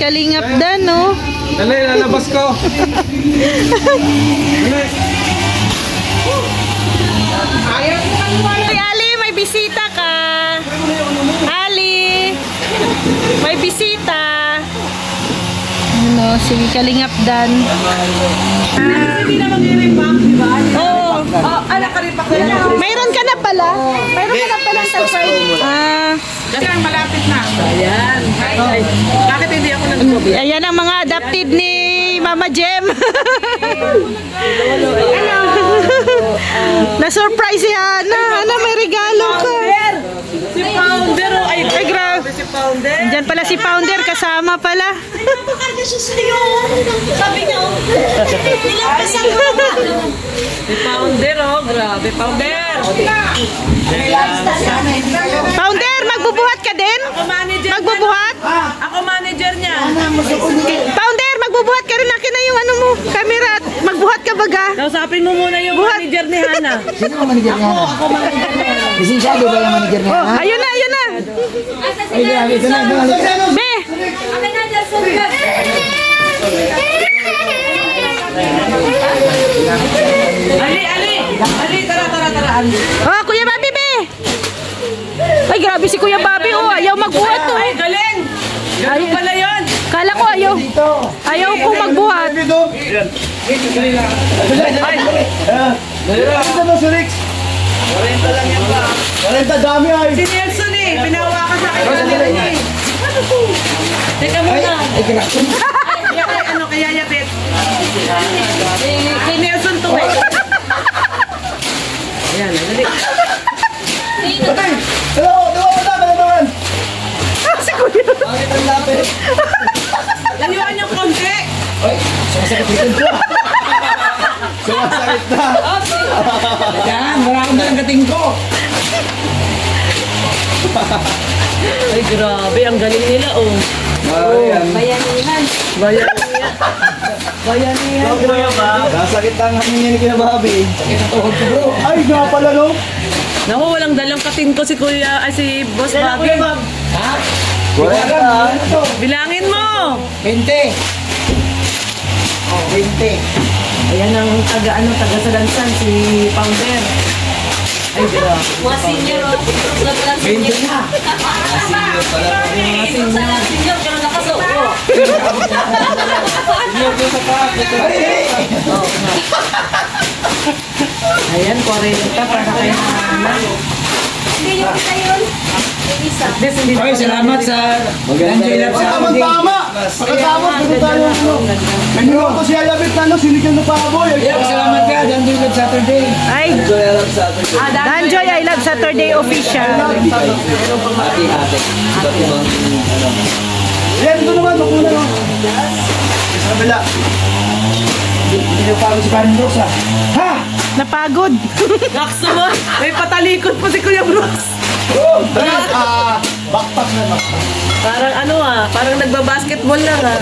Kalingap Dan, no? Dali, lalabas ko. Ay, Ali, may bisita ka. Ali, may bisita. Ano, sige, Kalingap Dan. Hindi na mag-i-repack, di ba? Oo. Anak ka rin pa kaya. Mayroon ka na pala. Mayroon ka na pala sa surprise. Kasi ang malapit na. Ayan. Ay. Bakit hindi ako nag-copy? Ayan ang mga adopted ni Mama Jem. Na-surprise si Hana. Hana, may regalo ka. Si Pounder. Ay, grabe. Si Pounder. Diyan pala si Pounder. Kasama pala. Ay, napakarga siya sa'yo. Sabi niya, nilampasan ko na. Si Pounder, oh. Grabe, Pounder. Pounder, magbubuhat ka din? Ako manager. Magbubuhat? Ako manager niya. Pounder, magbubuhat ka rin. Akin na yung ano mo, camera. Magbuhat ka baga. Kausapin mo muna yung manager ni Hana. Sino ang manager niya? Ako manager niya. Lisensyado ba yung manager niya? Oh, ayun na, ayun na. Ay, grabe. Ito na, ito na. Be! Ali, tara. Oh, Kuya Bobby, be! Ay, grabe si Kuya Bobby, oh. Ayaw magbuhat, oh. Ay, galing. Galing pala yun. Kala ko ayaw. Ayaw po magbuhat. Ito na si Rex. 40 lang yan ba? 40 dami ay. Si Nelson eh. Pinawakan sa akin kanina eh. Ano po? Teka muna. Ay, ano kaya yapit? Si Nelson to eh. Ayan, dali. Patay! Hello! Dawan! Si Kuya. Bakit ang lapit? Layuan yung konti. Ay! Sumasakit dito ko! Sumasakit na! Yan, wala akong dalang kating ko. Ay, grabe. Ang galing nila oh. Bayanihan. Bayanihan. Nasakit ang hangin niya ni Kuya Bobby. Sakit ang tuhod ko bro. Ay, nga pala no? Naku, walang dalang katin ko si Kuya, ay si Boss Bobby. Ha? 40! Bilangin mo. 20. Oh, 20. Ayan ang taga Salansan, si Pounder. Ay, grabe. Mga senior, naglang 20 senior. na. Sana senior, pero nakasuko. Ayan, 40 para kay Hana. Hindi yung isa yun. Yung isa. This, hindi na Okay, salamat sa Danjoy Lab sa ating. Tama! Pagkatapos, ganun tayo. Ganun ako siya labit na, sinigyan na pa ako. Salamat ka, Danjoy Lab Saturday. Ay, Danjoy I Love Saturday official. Yan, ito naman, makuna no. Sa kabila. Hindi na pa ako si Paring Rosa. Ha? Napagod. Laks naman. May patalikod pa si Kuya Brooks. Backpack na backpack. Parang ano parang nagbabasketball lang 40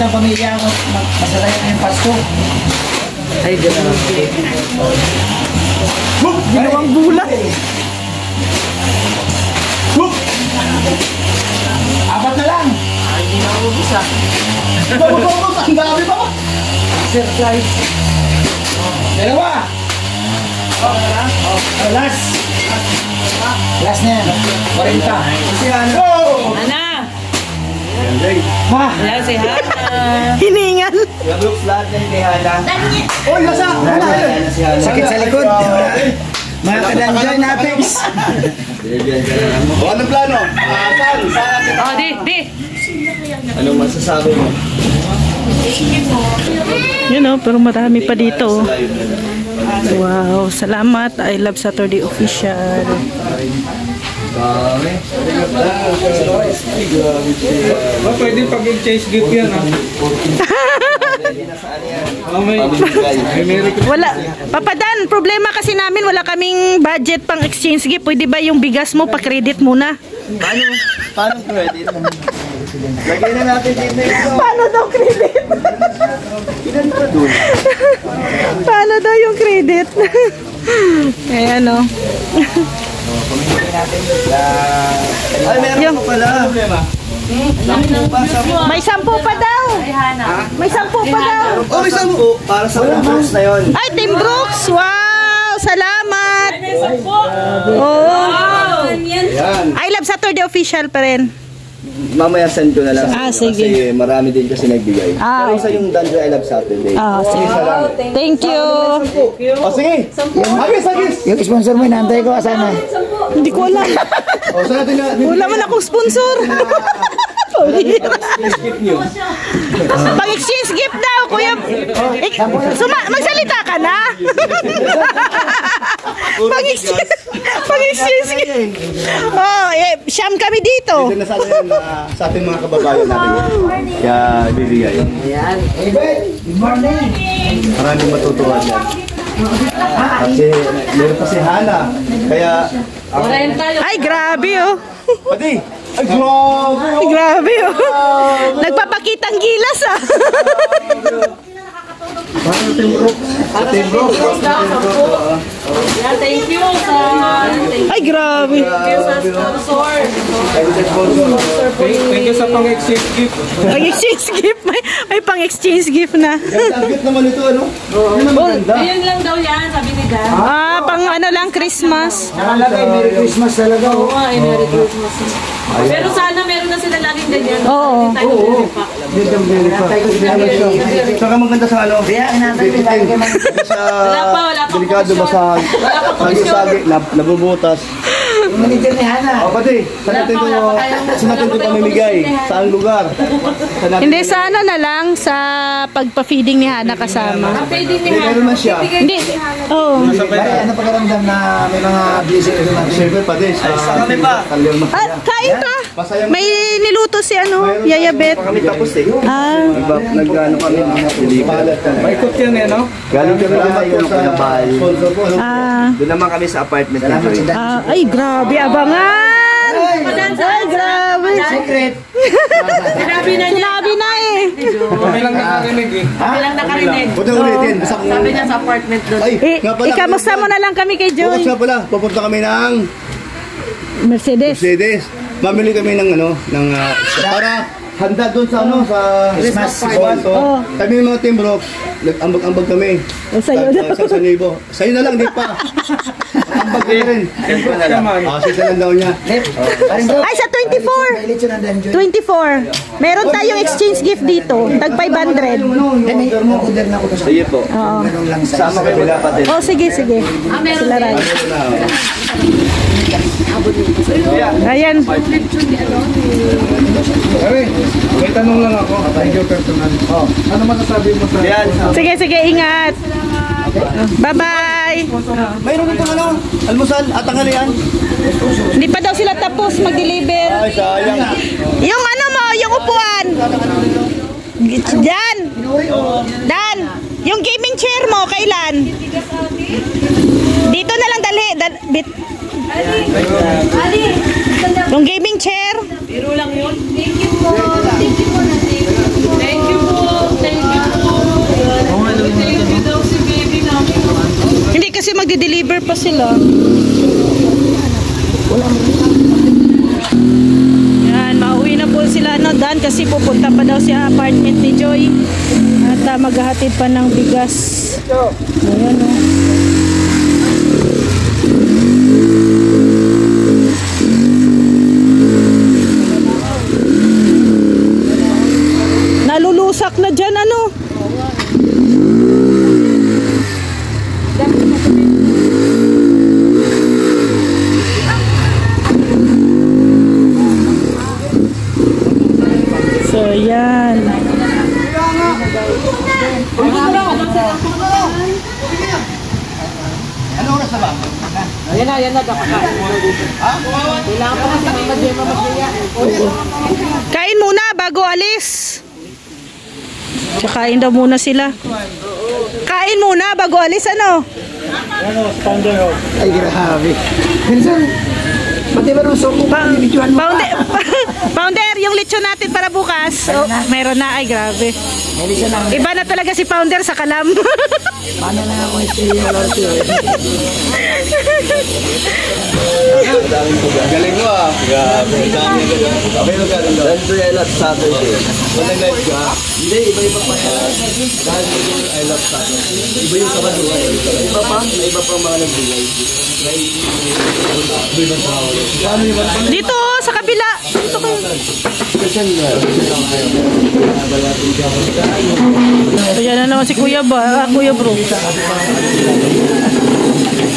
pamilya ako. Masarap na yung Pasko. Ay, grabe. Ginawang bulan. Apat na lang. Hindi na ako bisa. Ang dami pa ba? Surprise. Dalawa. Last. Last na yan. 40. Si Hana. Ana. Ma. Ayan si Hana. Hiningal. Looks lahat yan kay Hana. Danya. Oy, nasa! Sakit sa likod. Mga kadanjoy na Apex. O, anong plano? Saan? Oh, di. Anong masasabi mo? Yun oh, pero marami pa dito. Wow, salamat. I Love Saturday official. Pwede pag-exchange gift yan Wala. Papadan, problema kasi namin wala kaming budget pang exchange gift. Pwede ba yung bigas mo pa-credit muna? Paano credit? Lagay na natin dito yung Paano daw credit? Paano daw yung credit? Ayan o. Ay, meron pa pala. May 10 pa daw. May 10 pa daw. Oh, may 10. Para sa Brooks na yun. Ay, Team Brooks. Wow, salamat. Oh. Yan. I Love Saturday official pa rin. Mamaya send ko na lang. Ah, sige. Kasi marami din kasi nagbigay. Ah, Pero isa yung Dandre I Love Saturday. Ah, sige. Thank you. Oh, sige. Hagis. Yung sponsor mo, inaantay ko. Sana. Hindi ko alam. Oh, saan natin na? Wala man akong sponsor. Pang-exchange gift daw, kuya. Magsalita ka na. Pang-exchange gift. Oh, siyam kami dito. Dito na sana yan sa ating mga kababayan natin. Kaya bibigay. Good morning. Maraming matutuwa yan. Kasi meron pa si Hana. Kaya... Ay, grabe oh. Pati! Ay, grabe! Ay, grabe oh. Nagpapakitang gilas ah. Team Bro. Thank you sa Ay, grabe. sponsor. Thank you sa pang-exchange gift. Pang-exchange gift. May pang-exchange gift na. Target naman ito, ano? Ano naman maganda? Ayun lang daw yan, sabi ni Dan. Ah, pang ano lang, Christmas. Nakalagay, Merry Christmas talaga. Oo nga, ay Merry Christmas. Pero sana meron na sila laging ganyan. Oo. Inaantay ko si Merry Christmas. Saka maganda sa ano? Kaya inaantay ko talaga. Sa wala pa delikado ba sa sagi-sagi, nabubutas. Yung manager ni Hana. O pati, saan natin ito pamimigay? Saan lugar? Saan natin- Hindi, sa ano na lang, sa pagpa-feeding ni Hana kasama. Pwede Hindi, meron na siya. Hindi. Oh. Bakit ano pakiramdam na may mga busy ito natin? Siyempre pati, sa kami pa. Ah, kain ka. Masayang May niluto si ano, Yaya Bet. kami tapos eh. Ah. Nag-ano kami, deliver. Maikot yan eh, no? Galing kami naman po sa sponsor po. ano? Ah. Doon naman kami sa apartment ni Joy. Ay, grabe, abangan! Ay, grabe! Secret. Sinabi na niya. Sinabi na eh. Kami lang nakarinig eh. Kami lang nakarinig. Huwag na ulitin. Basta kung... Sabi niya sa apartment doon. Ay, nga pala. Ikamusta mo na lang kami kay Bukas Joy. nga pala, pupunta kami ng Mercedes. Mercedes. Mamili kami ng ano, ng para handa doon sa ano, sa Christmas Christmas. Oh. Kami yung mga Team Rock, nag-ambag-ambag kami. O, sa'yo na. Sa Nibo. Sa'yo na lang, di pa. Ambag ka rin. na lang. Sisa lang daw niya. Paring bro. Ay, sa 24. May lechon ang danjoy. 24. Meron tayong exchange gift dito. Tag 500. May order na ko to sa Sige po. Oo. ganun lang sa Sama kayo mga kapatid. Oh, sige, sige. Sila rin. Ayan. Pare, may tanong lang ako. Thank you personal. Ano masasabi mo sa... Yan. Sige, sige, ingat. Bye-bye. Mayroon itong ano, almusal at tanghalian. Hindi pa daw sila tapos mag-deliver. Ay, sayang. Yung ano mo, yung upuan. Dan. Dan. Yung gaming chair mo, kailan? Dito na lang dalhi. Yung gaming chair. Biro lang yun. Thank you po. Thank you po. Thank you po. Thank you po. Thank you daw si baby namin. Hindi kasi magde-deliver pa sila. Yan, mauwi na po sila no, Dan, kasi pupunta pa daw sa apartment ni Joy. At maghahatid pa ng bigas. Ayan o. Nalulusak na dyan ano. So, yan. Ano oras na ba? Ayan na, kakakain. Kailangan pa kasi mamagya. Kain muna bago alis. Kain daw muna sila. Kain muna bago alis ano? Ay, grabe. Minsan, pati ba nung soko pa, bibidyohan mo pa. Founder, yung yung lechon natin para bukas? Oh, meron na. Ay, grabe. Iba na talaga si Founder sa kalam. Paano na ako yung lorto? Galing mo ah. Grabe. Okay, magaling daw. Dahil I love Saturday. Walang live ka? Hindi, iba-iba pa yan. Dahil I love Saturday. Iba yung sabado. Iba pa? Iba pa mga nagbigay. Iba pa tao. Dito, sa kabila. Dito kayo. Ayan na naman si Kuya ba? Kuya Bro.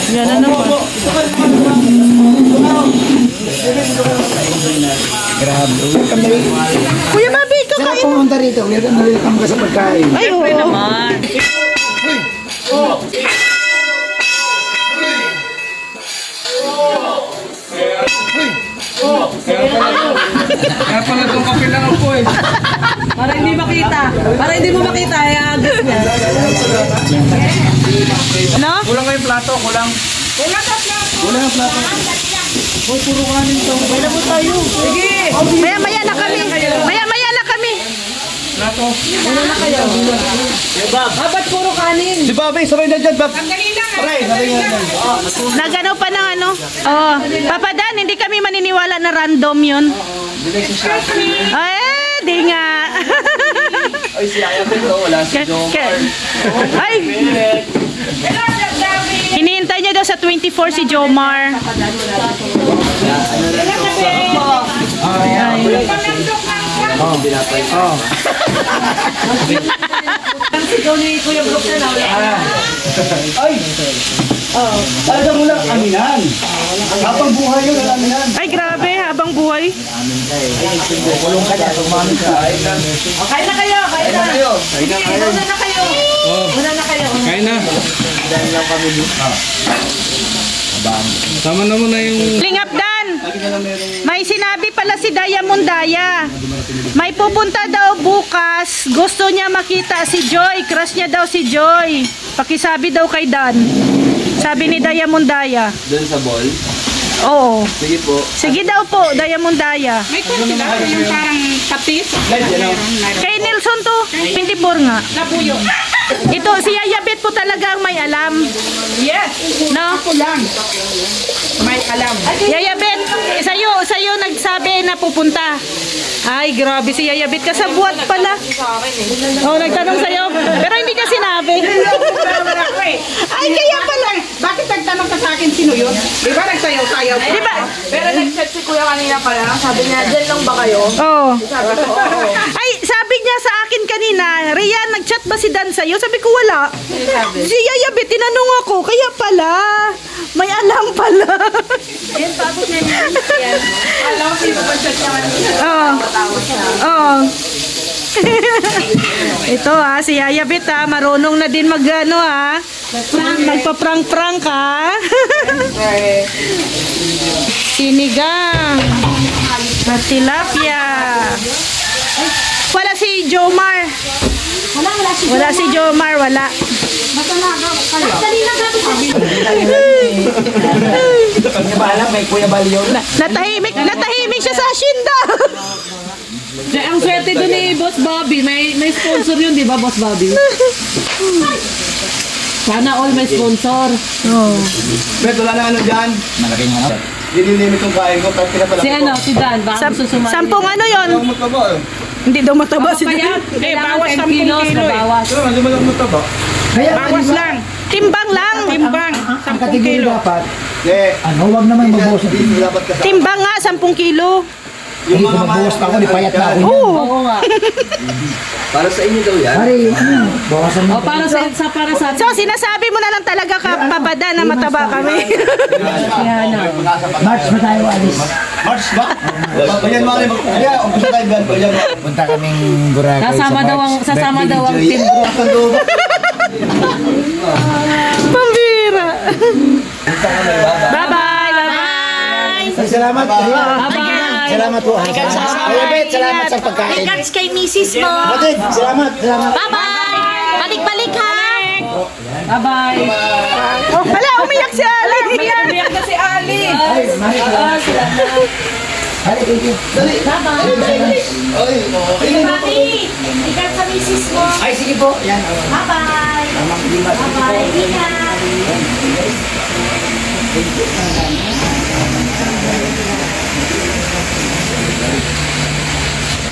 Ayan na naman. Grabe. Kuya Bobby, Sarap kakain. pumunta rito. Welcome ka sa pagkain. Ay, oo. Kaya pala itong kape lang ako eh. Para hindi makita. Para hindi mo makita, ay agad niya. Ano? Kulang nga yung plato, kulang. Sige! Maya-maya na kami. Maya-maya na kami. Plato. Ba't puro kanin? Si Bobby, sabay na dyan, Bob. Nagano pa ng ano? Oh, Papa Dan, hindi kami maniniwala na random yun. Ay, di nga. Ay, si Aya Pedro, wala si Ke- Ay! Hinihintay niya daw sa 24 si Jomar. Ikaw ni Kuya Brooke na wala. Talaga mo lang aminan. Habang buhay yun, aminan. Ay, grabe, habang buhay. Kulong ka na, tumamit ka. Kain na kayo, kain na. Sige, una na kayo. Una na kayo. Kain na. Tama na muna yung... Lingap Dan, may sinabi pala si Diamond Daya. May pupunta daw bukas. Gusto niya makita si Joy. Crush niya daw si Joy. Pakisabi daw kay Dan. Sabi ni Diamond Daya. Doon sa ball. Oo. Sige po. Sige daw po, Diamond Daya. May kung sila yung parang tapis. Kay Nelson to, Pintibor nga. Napuyo. Ito, si Yayabit po talaga ang may alam. Yes. No? Ako lang. May alam. Yayabit, sa'yo nagsabi na pupunta. Ay, grabe si Yayabit. Kasabwat pala. Oh, nagtanong sa'yo. Pero hindi ka sinabi. Ay, kaya pala. Bakit nagtanong ka sa akin sino yun? Di ba nagsayaw-sayaw? Di ba? Pero nag-chat si Kuya kanina pala. Sabi niya, dyan lang ba kayo? Oh. Sabi ko, oo. Ay, sabi niya sa akin kanina, Rian, nag-chat ba si Dan sa'yo? Sabi ko, wala. Si Yayabit, tinanong ako. Kaya pala. May alam pala. Yan, tapos niya yan. Alam ko yung chat niya kanina. Oh. Tapos siya. Oo. Ito si Yayabit marunong na din mag-ano magpa-prank-prank Sinigang. At tilapia. Wala si Jomar. Wala si Jomar, wala. Hindi ba alam, may Kuya Balyo na. Natahimik siya sa asyenda. Ang swerte doon ni Boss Bobby. May sponsor yun, di ba, Boss Bobby? Sana all may sponsor. Bet, wala na ano dyan. Malaking ano? Dinilimit yung kain ko, kahit pinapalaki Si ano, si Dan, baka gusto sumali. Sampung ano yon? Ako mataba eh. Hindi daw mataba si Kaya, Dan. kailangan 10 kilos na bawas. Pero hindi mo lang mataba. Kaya bawas lang. Timbang lang. Ang kategori dapat, Eh, huwag naman mabuhos. hindi dapat kasama. Timbang nga, 10 kilo. Hindi ko mabuhos ako, di payat na ako. Oo. Oo nga. Para sa inyo daw yan. Pare, bawasan mo. O, para sa So, sinasabi mo na lang talaga Papa Dan na mataba kami. March ba tayo alis? March ba? Ganyan mga rin. Kaya, umpisa tayo gan. Ganyan mga. Punta kaming Boracay Sasama daw ang team group. Pambira. Bye-bye. Bye-bye. Salamat. Bye-bye. Salamat po. Ayabit, salamat sa pagkain. Regards kay Mrs. mo. Batid, salamat. Bye-bye. Balik-balik ha. Bye-bye. Wala, umiyak si Ali. Umiyak na si Ali. Ay, mahal. Dali. Bye-bye. Ay, okay. Mami, ikat sa misis mo. Ay, sige po. Yan. Bye-bye. Bye-bye. Ingat.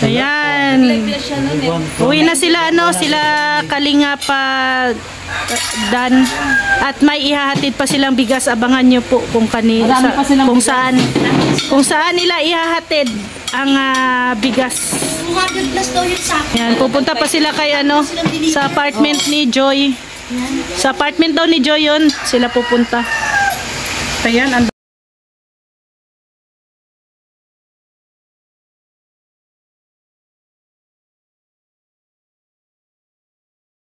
Ayan. Uwi na sila, sila Kalinga pa Dan. At may ihahatid pa silang bigas. Abangan nyo po kung kung saan nila ihahatid ang bigas. 200 plus daw yung sako. Yan, pupunta pa sila kay sa apartment ni Joy. Sa apartment daw ni Joy yun, sila pupunta. Ayan,